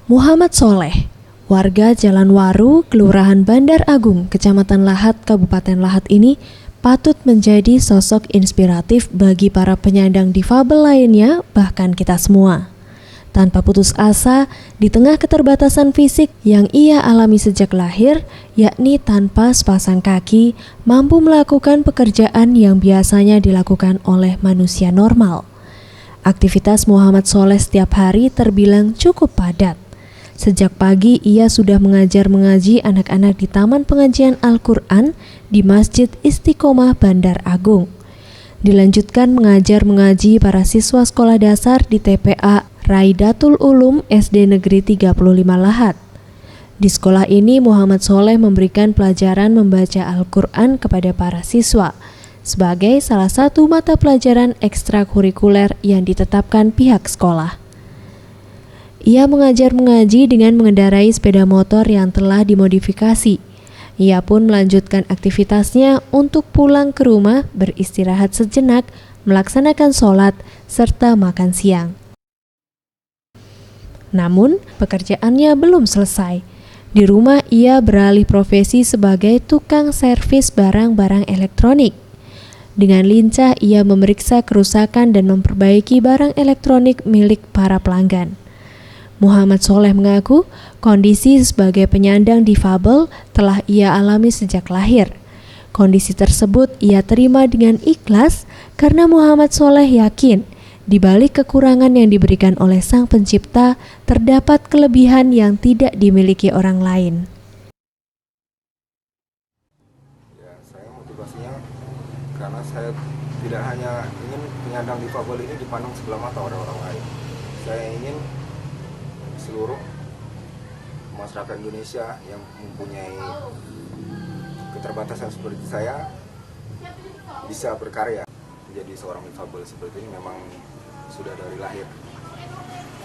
Muhammad Soleh, warga Jalan Waru, Kelurahan Bandar Agung, Kecamatan Lahat, Kabupaten Lahat ini patut menjadi sosok inspiratif bagi para penyandang difabel lainnya, bahkan kita semua. Tanpa putus asa, di tengah keterbatasan fisik yang ia alami sejak lahir, yakni tanpa sepasang kaki, mampu melakukan pekerjaan yang biasanya dilakukan oleh manusia normal. Aktivitas Muhammad Soleh setiap hari terbilang cukup padat. Sejak pagi ia sudah mengaji anak-anak di Taman Pengajian Al-Quran di Masjid Istiqomah Bandar Agung. Dilanjutkan mengaji para siswa sekolah dasar di TPA Raidatul Ulum SD Negeri 35 Lahat. Di sekolah ini Muhammad Soleh memberikan pelajaran membaca Al-Quran kepada para siswa sebagai salah satu mata pelajaran ekstrakurikuler yang ditetapkan pihak sekolah. Ia mengaji dengan mengendarai sepeda motor yang telah dimodifikasi. Ia pun melanjutkan aktivitasnya untuk pulang ke rumah, beristirahat sejenak, melaksanakan sholat, serta makan siang. Namun, pekerjaannya belum selesai. Di rumah ia beralih profesi sebagai tukang servis barang-barang elektronik. Dengan lincah ia memeriksa kerusakan dan memperbaiki barang elektronik milik para pelanggan. Muhammad Soleh mengaku kondisi sebagai penyandang difabel telah ia alami sejak lahir. Kondisi tersebut ia terima dengan ikhlas karena Muhammad Soleh yakin di balik kekurangan yang diberikan oleh Sang Pencipta terdapat kelebihan yang tidak dimiliki orang lain. Ya, saya motivasinya karena saya tidak hanya ingin penyandang difabel ini dipandang sebelah mata oleh orang lain. Saya ingin seluruh masyarakat Indonesia yang mempunyai keterbatasan seperti saya bisa berkarya. Menjadi seorang difabel seperti ini memang sudah dari lahir,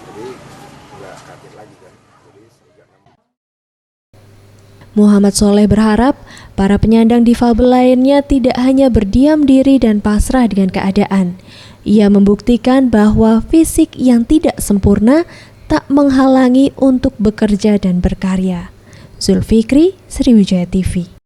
jadi nggak kaget lagi kan. Muhammad Soleh berharap para penyandang difabel lainnya tidak hanya berdiam diri dan pasrah dengan keadaan. Ia membuktikan bahwa fisik yang tidak sempurna tak menghalangi untuk bekerja dan berkarya. Zulfikri, Sriwijaya TV.